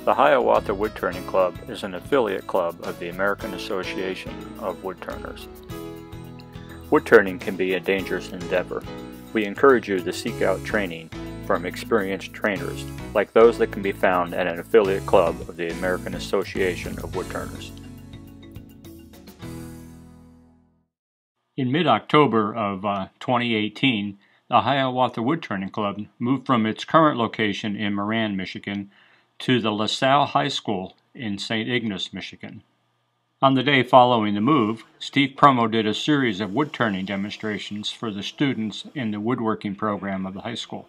The Hiawatha Woodturning Club is an affiliate club of the American Association of Woodturners. Woodturning can be a dangerous endeavor. We encourage you to seek out training from experienced trainers, like those that can be found at an affiliate club of the American Association of Woodturners. In mid-October of 2018, the Hiawatha Woodturning Club moved from its current location in Moran, Michigan, to the Lasalle High School in Saint Ignace, Michigan. On the day following the move, Steve Promo did a series of woodturning demonstrations for the students in the woodworking program of the high school.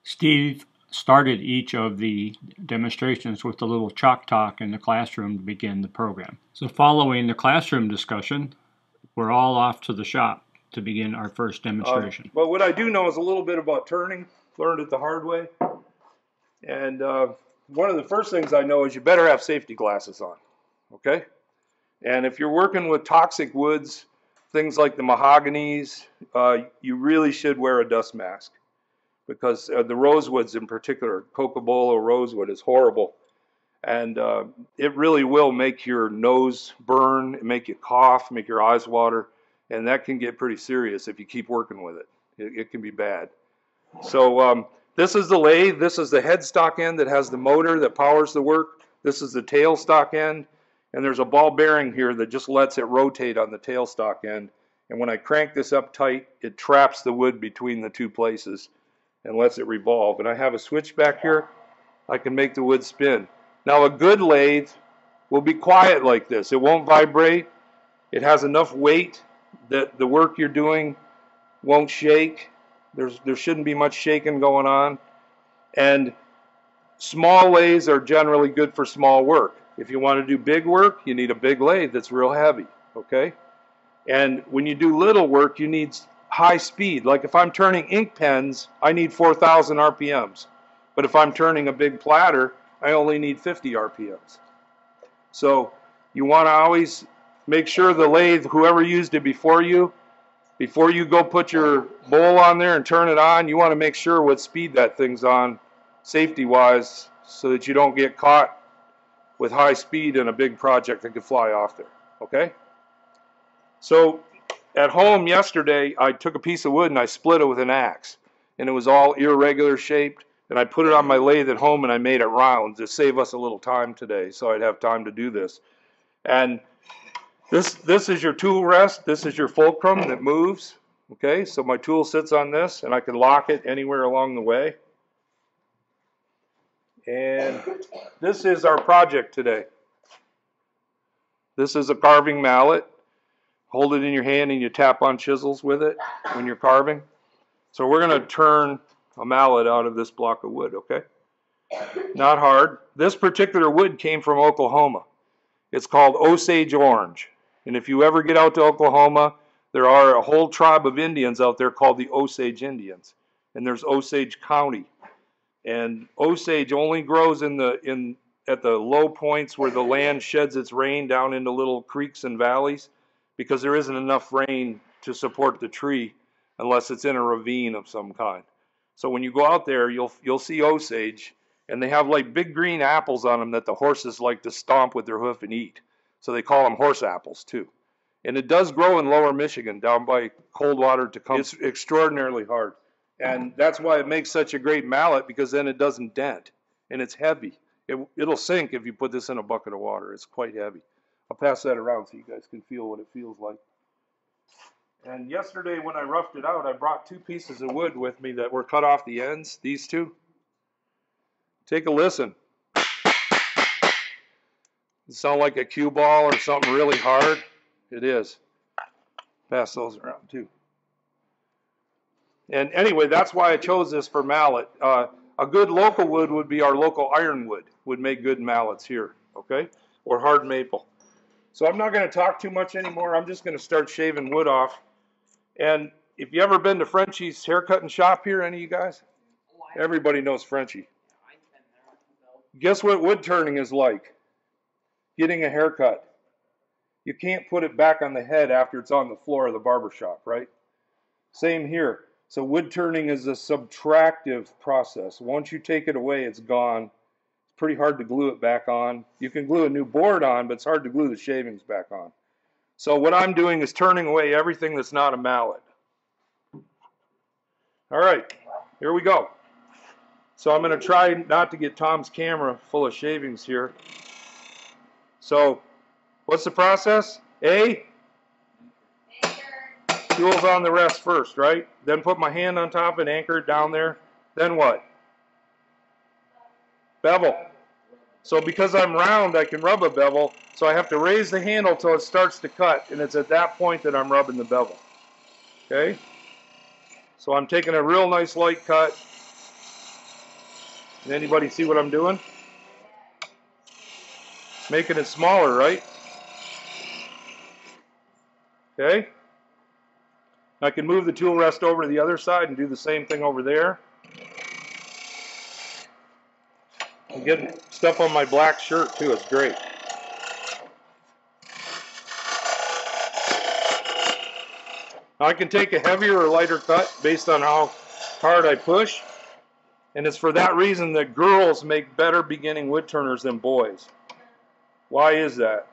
Steve started each of the demonstrations with a little chalk talk in the classroom to begin the program. So following the classroom discussion, we're all off to the shop to begin our first demonstration. But what I do know is a little bit about turning, learned it the hard way. And one of the first things I know is you better have safety glasses on, okay? And if you're working with toxic woods, things like the mahoganies, you really should wear a dust mask, because the rosewoods in particular, cocobolo rosewood, is horrible. And it really will make your nose burn, make you cough, make your eyes water, and that can get pretty serious if you keep working with it. It can be bad. So this is the lathe. This is the headstock end that has the motor that powers the work. This is the tailstock end, and there's a ball bearing here that just lets it rotate on the tailstock end. And when I crank this up tight, it traps the wood between the two places and lets it revolve. And I have a switch back here. I can make the wood spin. Now a good lathe will be quiet like this. It won't vibrate. It has enough weight that the work you're doing won't shake. There shouldn't be much shaking going on. And small lathes are generally good for small work. If you want to do big work, you need a big lathe that's real heavy, okay? And when you do little work, you need high speed. Like if I'm turning ink pens, I need 4,000 RPMs. But if I'm turning a big platter, I only need 50 RPMs. So you want to always make sure the lathe, whoever used it before you go put your bowl on there and turn it on, you want to make sure what speed that thing's on, safety-wise, so that you don't get caught with high speed in a big project that could fly off there, okay? So at home yesterday, I took a piece of wood and I split it with an axe, and it was all irregular shaped. And I put it on my lathe at home and I made it round to save us a little time today, so I'd have time to do this. And this is your tool rest. This is your fulcrum that moves. Okay, so my tool sits on this and I can lock it anywhere along the way. And this is our project today. This is a carving mallet. Hold it in your hand and you tap on chisels with it when you're carving. So we're going to turn a mallet out of this block of wood, okay? Not hard. This particular wood came from Oklahoma. It's called Osage orange. And if you ever get out to Oklahoma, there are a whole tribe of Indians out there called the Osage Indians. And there's Osage County. And Osage only grows at the low points where the land sheds its rain down into little creeks and valleys, because there isn't enough rain to support the tree unless it's in a ravine of some kind. So when you go out there, you'll see Osage, and they have like big green apples on them that the horses like to stomp with their hoof and eat. So they call them horse apples too. And it does grow in lower Michigan, down by Coldwater, Tacoma. It's extraordinarily hard. And that's why it makes such a great mallet, because then it doesn't dent. And it's heavy. It'll sink if you put this in a bucket of water. It's quite heavy. I'll pass that around so you guys can feel what it feels like. And yesterday when I roughed it out, I brought two pieces of wood with me that were cut off the ends, these two. Take a listen. It sound like a cue ball or something really hard? It is. Pass those around too. And anyway, that's why I chose this for mallet. A good local wood would be our local ironwood, would make good mallets here, okay? Or hard maple. So I'm not going to talk too much anymore. I'm just going to start shaving wood off. And if you ever been to Frenchie's haircutting shop here, any of you guys? Everybody knows Frenchie. Guess what wood turning is like? Getting a haircut. You can't put it back on the head after it's on the floor of the barber shop, right? Same here. So wood turning is a subtractive process. Once you take it away, it's gone. pretty hard to glue it back on. You can glue a new board on, but it's hard to glue the shavings back on. So what I'm doing is turning away everything that's not a mallet. All right, here we go. So I'm going to try not to get Tom's camera full of shavings here. So what's the process? Tools on the rest first, right? Then put my hand on top and anchor it down there. Then what? Bevel. So because I'm round, I can rub a bevel. So I have to raise the handle till it starts to cut, and it's at that point that I'm rubbing the bevel. Okay? So I'm taking a real nice light cut. Can anybody see what I'm doing? Making it smaller, right? Okay? I can move the tool rest over to the other side and do the same thing over there. I'm getting stuff on my black shirt too, it's great. Now I can take a heavier or lighter cut based on how hard I push. And it's for that reason that girls make better beginning wood turners than boys. Why is that?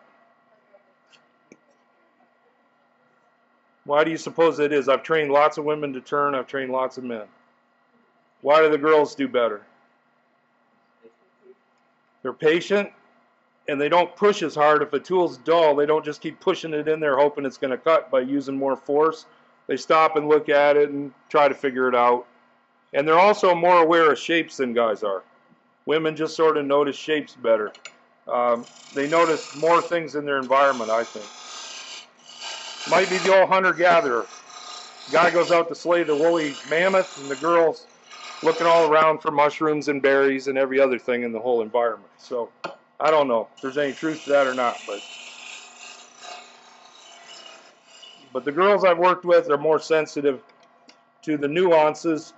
Why do you suppose it is? I've trained lots of women to turn, I've trained lots of men. Why do the girls do better? They're patient, and they don't push as hard. If a tool's dull, they don't just keep pushing it in there hoping it's going to cut by using more force. They stop and look at it and try to figure it out. And they're also more aware of shapes than guys are. Women just sort of notice shapes better. They notice more things in their environment, I think. Might be the old hunter-gatherer. Guy goes out to slay the woolly mammoth, and the girl's looking all around for mushrooms and berries and every other thing in the whole environment. So I don't know if there's any truth to that or not, but the girls I've worked with are more sensitive to the nuances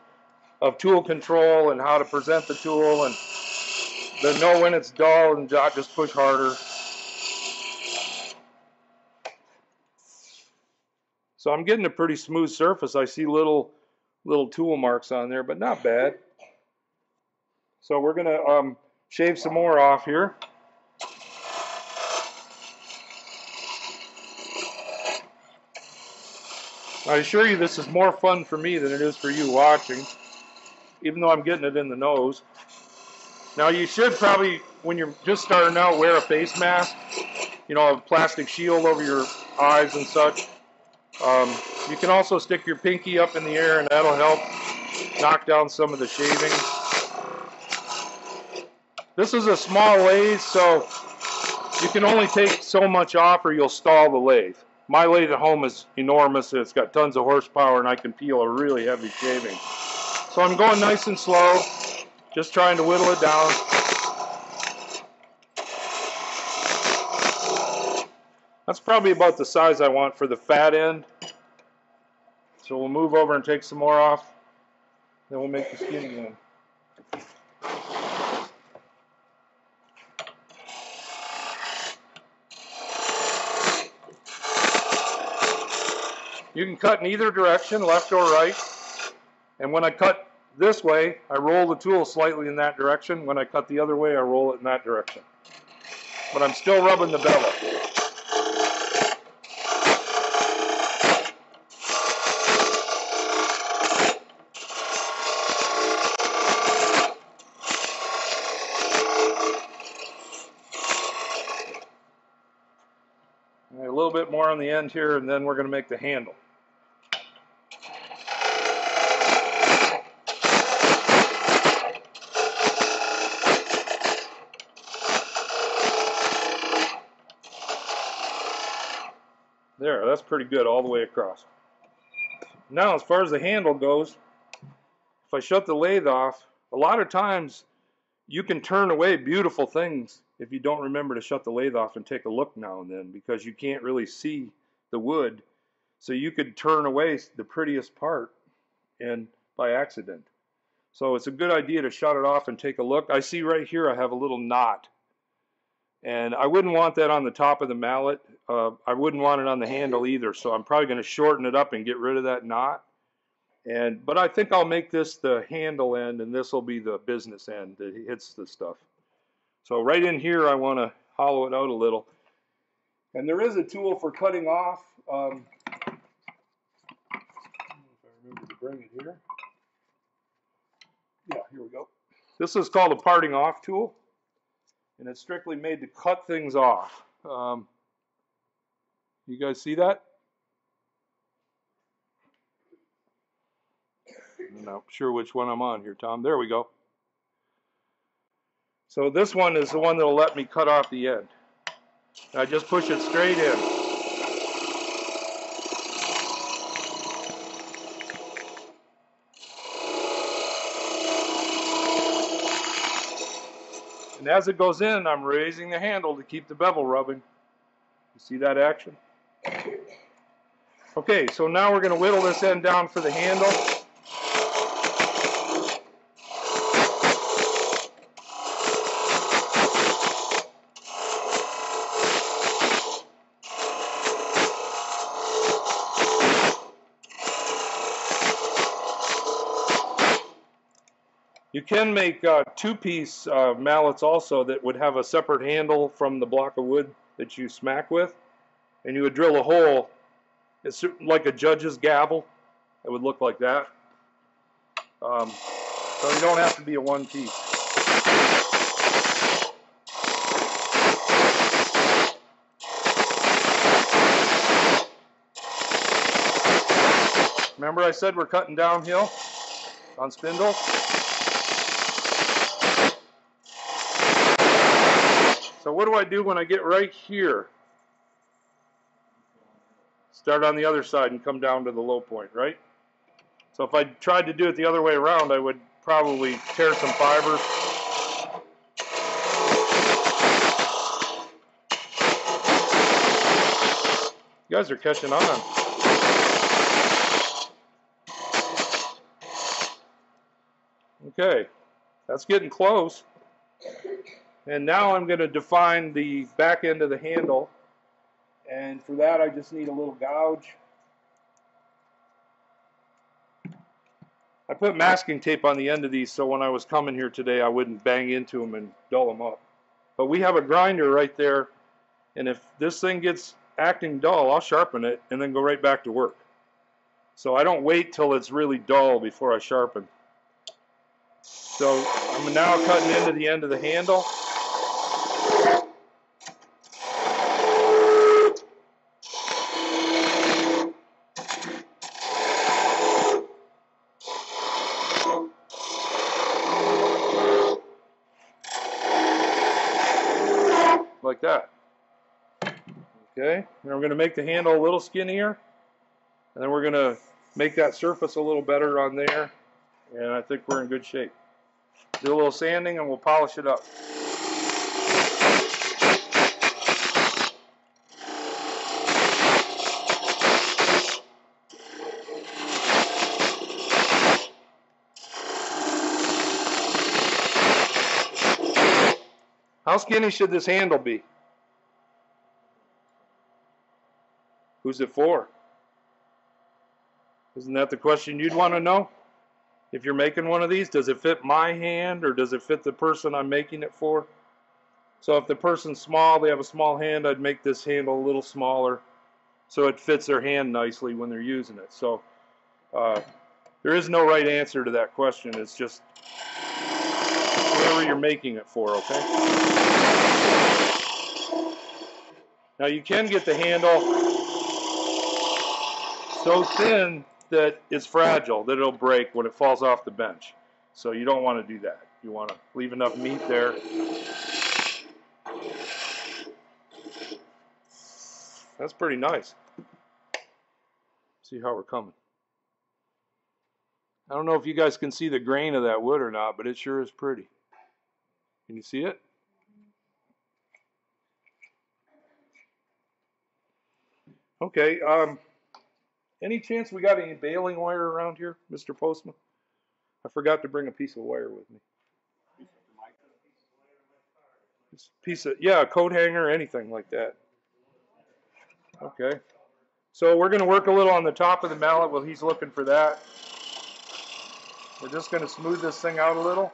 of tool control and how to present the tool, and they know when it's dull and just push harder. So I'm getting a pretty smooth surface. I see little tool marks on there, but not bad. So we're going to shave some more off here. I assure you this is more fun for me than it is for you watching, even though I'm getting it in the nose. Now you should probably, when you're just starting out, wear a face mask, you know, a plastic shield over your eyes and such. You can also stick your pinky up in the air and that'll help knock down some of the shaving. This is a small lathe, so you can only take so much off or you'll stall the lathe. My lathe at home is enormous, it's got tons of horsepower, and I can peel a really heavy shaving. So I'm going nice and slow, just trying to whittle it down. That's probably about the size I want for the fat end. So we'll move over and take some more off. Then we'll make the skinny end. You can cut in either direction, left or right. And when I cut this way, I roll the tool slightly in that direction. When I cut the other way, I roll it in that direction. But I'm still rubbing the bevel. A little bit more on the end here, and then we're going to make the handle. There, that's pretty good all the way across. Now, as far as the handle goes, if I shut the lathe off, a lot of times you can turn away beautiful things if you don't remember to shut the lathe off and take a look now and then, because you can't really see the wood. So you could turn away the prettiest part and by accident. So it's a good idea to shut it off and take a look. I see right here I have a little knot. And I wouldn't want that on the top of the mallet. I wouldn't want it on the handle either. So I'm probably going to shorten it up and get rid of that knot. But I think I'll make this the handle end, and this will be the business end that hits the stuff. So right in here I want to hollow it out a little. And there is a tool for cutting off. I don't know if I remember to bring it here. Yeah, here we go. This is called a parting off tool, and it's strictly made to cut things off. You guys see that? I'm not sure which one I'm on here, Tom. There we go. So this one is the one that will let me cut off the end. I just push it straight in. And as it goes in, I'm raising the handle to keep the bevel rubbing. You see that action? Okay, so now we're going to whittle this end down for the handle. You can make two-piece mallets also that would have a separate handle from the block of wood that you smack with, and you would drill a hole. It's like a judge's gavel. It would look like that. So you don't have to be a one piece. Remember I said we're cutting downhill on spindles? So what do I do when I get right here? Start on the other side and come down to the low point, right? So if I tried to do it the other way around, I would probably tear some fibers. You guys are catching on. Okay, that's getting close. And now I'm going to define the back end of the handle. And for that, I just need a little gouge. I put masking tape on the end of these so when I was coming here today, I wouldn't bang into them and dull them up. But we have a grinder right there, and if this thing gets acting dull, I'll sharpen it and then go right back to work. So I don't wait till it's really dull before I sharpen. So I'm now cutting into the end of the handle. Like that. Okay, and we're going to make the handle a little skinnier, and then we're going to make that surface a little better on there, and I think we're in good shape. Do a little sanding and we'll polish it up. How skinny should this handle be? Who's it for? Isn't that the question you'd want to know? If you're making one of these, does it fit my hand or does it fit the person I'm making it for? So if the person's small, they have a small hand, I'd make this handle a little smaller so it fits their hand nicely when they're using it. So there is no right answer to that question. It's just whoever you're making it for, okay? Now you can get the handle so thin that it's fragile, that it'll break when it falls off the bench. So you don't want to do that. You want to leave enough meat there. That's pretty nice. See how we're coming. I don't know if you guys can see the grain of that wood or not, but it sure is pretty. Can you see it? Okay, any chance we got any baling wire around here, Mr. Postman? I forgot to bring a piece of wire with me. Piece of, yeah, a coat hanger, anything like that. Okay. So we're going to work a little on the top of the mallet while he's looking for that. We're just going to smooth this thing out a little.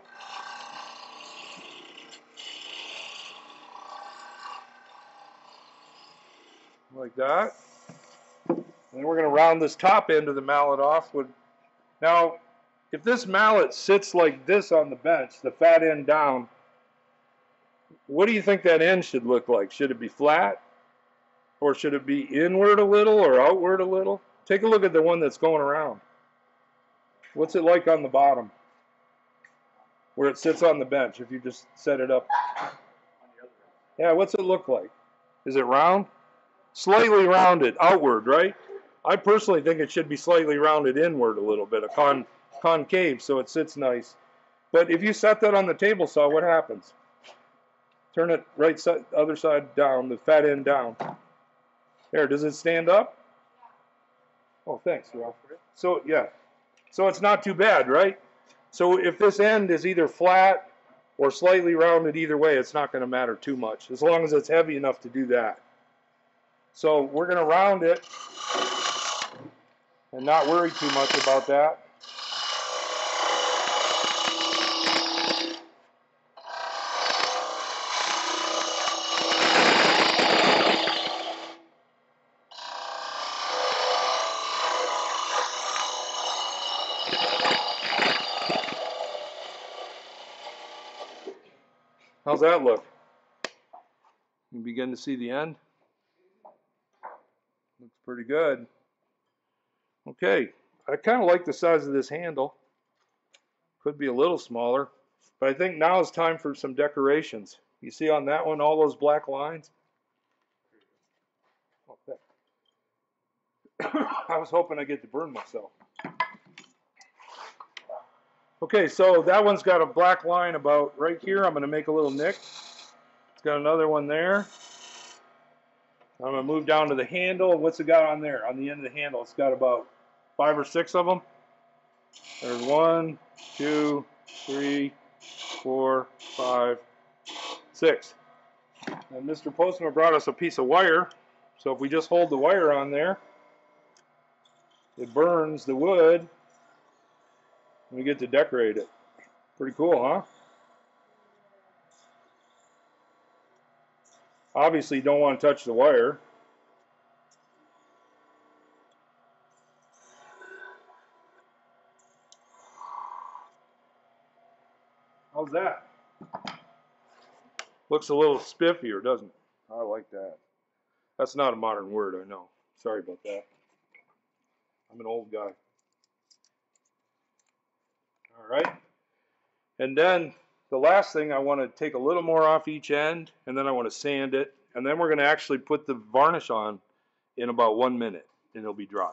like that. And then we're going to round this top end of the mallet off. Now, if this mallet sits like this on the bench, the fat end down, what do you think that end should look like? Should it be flat? Or should it be inward a little or outward a little? Take a look at the one that's going around. What's it like on the bottom? Where it sits on the bench, if you just set it up. Yeah, what's it look like? Is it round? Slightly rounded, outward, right? I personally think it should be slightly rounded inward a little bit, a concave, so it sits nice. But if you set that on the table saw, what happens? Turn it right side, other side down, the fat end down. There, does it stand up? Oh, thanks, Ralph. So, yeah. So it's not too bad, right? So if this end is either flat or slightly rounded, either way, it's not going to matter too much, as long as it's heavy enough to do that. So we're going to round it and not worry too much about that. How's that look? You begin to see the end? Looks pretty good. Okay, I kind of like the size of this handle. Could be a little smaller, but I think now is time for some decorations. You see on that one all those black lines? Okay. I was hoping I'd get to burn myself. Okay, so that one's got a black line about right here. I'm going to make a little nick. It's got another one there. I'm going to move down to the handle. What's it got on there? On the end of the handle, it's got about 5 or 6 of them. There's 1, 2, 3, 4, 5, 6. And Mr. Postman brought us a piece of wire. So if we just hold the wire on there, it burns the wood. We get to decorate it. Pretty cool, huh? Obviously, you don't want to touch the wire. How's that? Looks a little spiffier, doesn't it? I like that. That's not a modern word, I know. Sorry about that. I'm an old guy. All right. And then the last thing, I want to take a little more off each end, and then I want to sand it, and then we're going to actually put the varnish on in about 1 minute, and it'll be dry.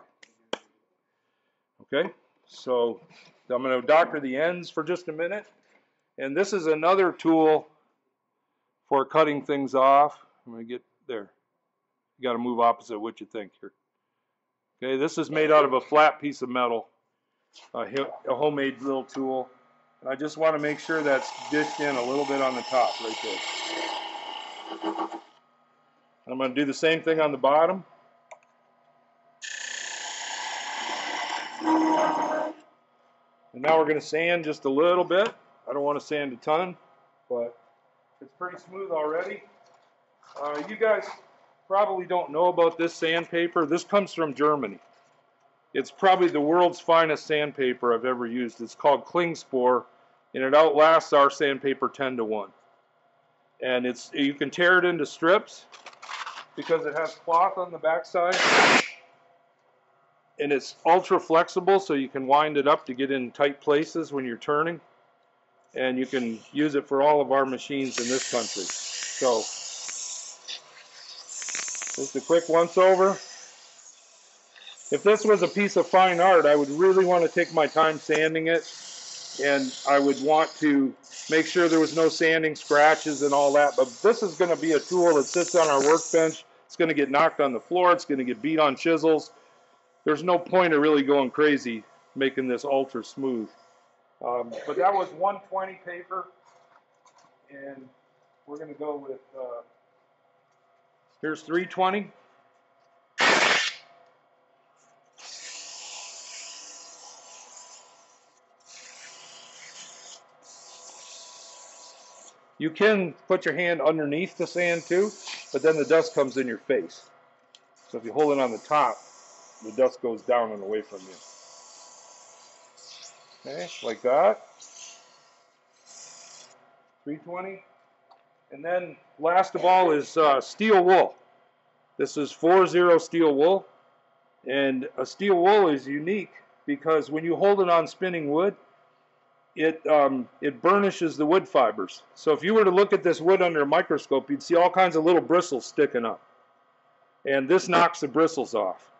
Okay, so I'm going to doctor the ends for just a minute, and this is another tool for cutting things off. I'm going to get there. You got to move opposite what you think here. Okay, this is made out of a flat piece of metal, a homemade little tool. And I just want to make sure that's dished in a little bit on the top right there. I'm going to do the same thing on the bottom. And now we're going to sand just a little bit. I don't want to sand a ton, but it's pretty smooth already. You guys probably don't know about this sandpaper. This comes from Germany. It's probably the world's finest sandpaper I've ever used. It's called Klingspor, and it outlasts our sandpaper 10 to 1. And you can tear it into strips because it has cloth on the backside. And it's ultra flexible, so you can wind it up to get in tight places when you're turning. And you can use it for all of our machines in this country. So, just a quick once over. If this was a piece of fine art, I would really want to take my time sanding it, and I would want to make sure there was no sanding scratches and all that. But this is going to be a tool that sits on our workbench. It's going to get knocked on the floor. It's going to get beat on chisels. There's no point of really going crazy making this ultra smooth. But that was 120 paper, and we're going to go with, here's 320. You can put your hand underneath the sand too, but then the dust comes in your face. So if you hold it on the top, the dust goes down and away from you. Okay, like that. 320. And then last of all is steel wool. This is 4-0 steel wool. And a steel wool is unique because when you hold it on spinning wood, it burnishes the wood fibers. So if you were to look at this wood under a microscope, you'd see all kinds of little bristles sticking up. And this knocks the bristles off.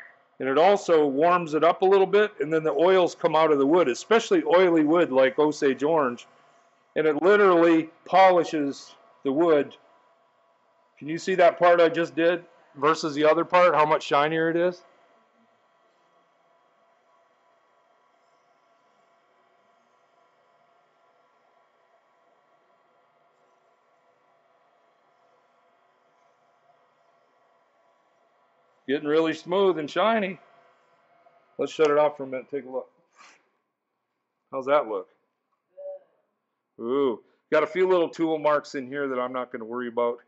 And it also warms it up a little bit, and then the oils come out of the wood, especially oily wood like Osage orange. And it literally polishes the wood. Can you see that part I just did versus the other part, how much shinier it is? Getting really smooth and shiny. Let's shut it off for a minute, take a look. How's that look? Ooh, got a few little tool marks in here that I'm not going to worry about,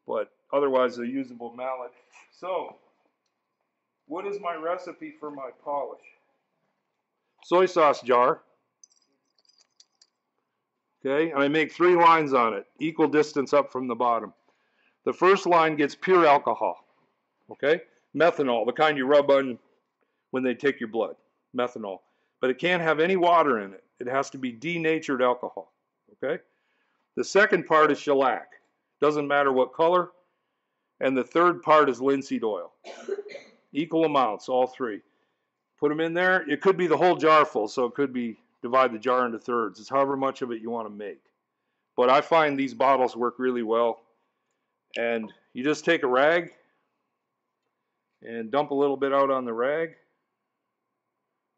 but otherwise a usable mallet. So, what is my recipe for my polish? Soy sauce jar. Okay, and I make 3 lines on it, equal distance up from the bottom. The first line gets pure alcohol. Okay, methanol, the kind you rub on when they take your blood, methanol. But it can't have any water in it. It has to be denatured alcohol. Okay, the second part is shellac. Doesn't matter what color. And the third part is linseed oil. Equal amounts, all 3. Put them in there. It could be the whole jar full, so it could be divide the jar into thirds. It's however much of it you want to make. But I find these bottles work really well. And you just take a rag and dump a little bit out on the rag.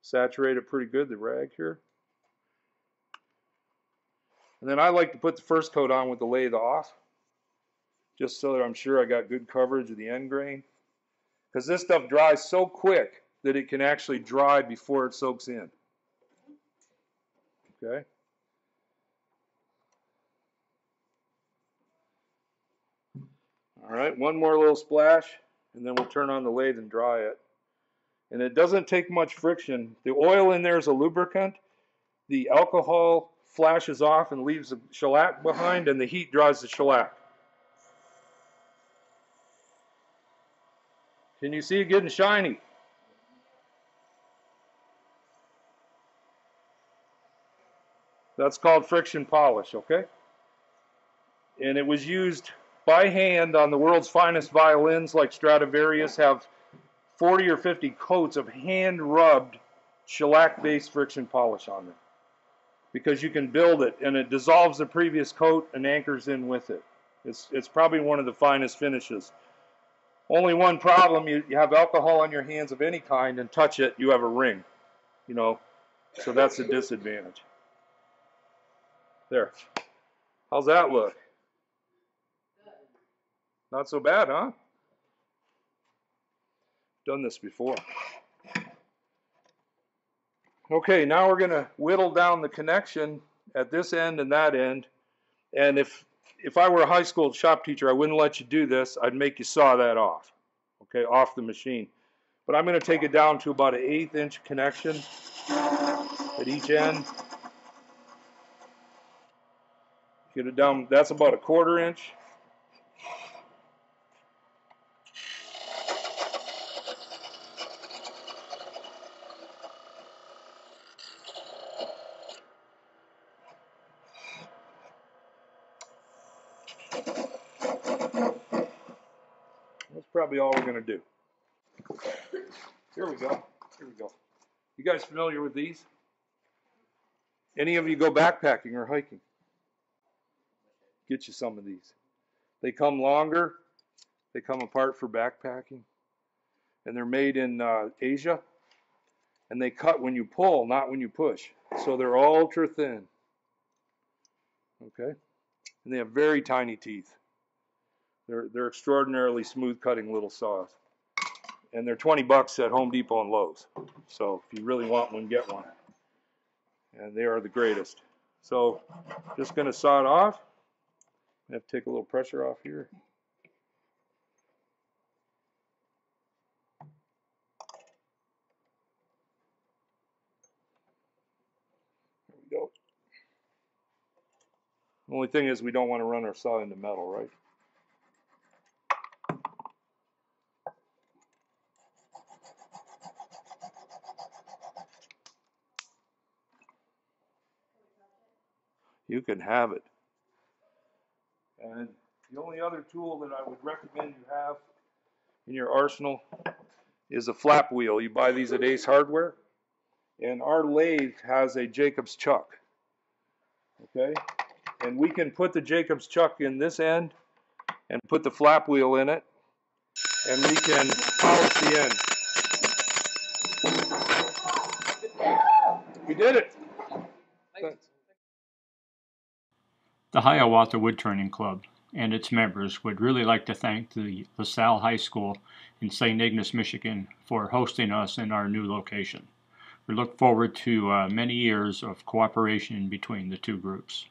Saturate it pretty good, the rag here. And then I like to put the first coat on with the lathe off, just so that I'm sure I got good coverage of the end grain. Because this stuff dries so quick that it can actually dry before it soaks in. Okay. All right, one more little splash, and then we'll turn on the lathe and dry it. And it doesn't take much friction. The oil in there is a lubricant. The alcohol flashes off and leaves the shellac behind, and the heat dries the shellac. Can you see it getting shiny? That's called friction polish, okay? And it was used by hand on the world's finest violins like Stradivarius have 40 or 50 coats of hand-rubbed shellac-based friction polish on them. Because you can build it, and it dissolves the previous coat and anchors in with it. It's probably one of the finest finishes. Only one problem, you have alcohol on your hands of any kind and touch it, you have a ring. You know, so that's a disadvantage. There. How's that look? Not so bad, huh? Done this before. Okay, now we're going to whittle down the connection at this end and that end. And if I were a high school shop teacher, I wouldn't let you do this. I'd make you saw that off, okay, off the machine. But I'm going to take it down to about an 1/8 inch connection at each end. Get it down, that's about a 1/4 inch. That's probably all we're going to do. Here we go. Here we go. You guys familiar with these? Any of you go backpacking or hiking? Get you some of these. They come longer. They come apart for backpacking. And they're made in Asia. And they cut when you pull, not when you push. So they're ultra thin. Okay? And they have very tiny teeth. They're extraordinarily smooth cutting little saws. And they're $20 at Home Depot and Lowe's. So if you really want one, get one. And they are the greatest. So just going to saw it off. I have to take a little pressure off here. go. Only thing is we don't want to run our saw into metal, right? You can have it. And the only other tool that I would recommend you have in your arsenal is a flap wheel. You buy these at Ace Hardware. And our lathe has a Jacob's chuck. Okay? And we can put the Jacob's chuck in this end and put the flap wheel in it. And we can polish the end. We did it. The Hiawatha Woodturning Club and its members would really like to thank the Lasalle High School in Saint Ignace, Michigan for hosting us in our new location. We look forward to many years of cooperation between the two groups.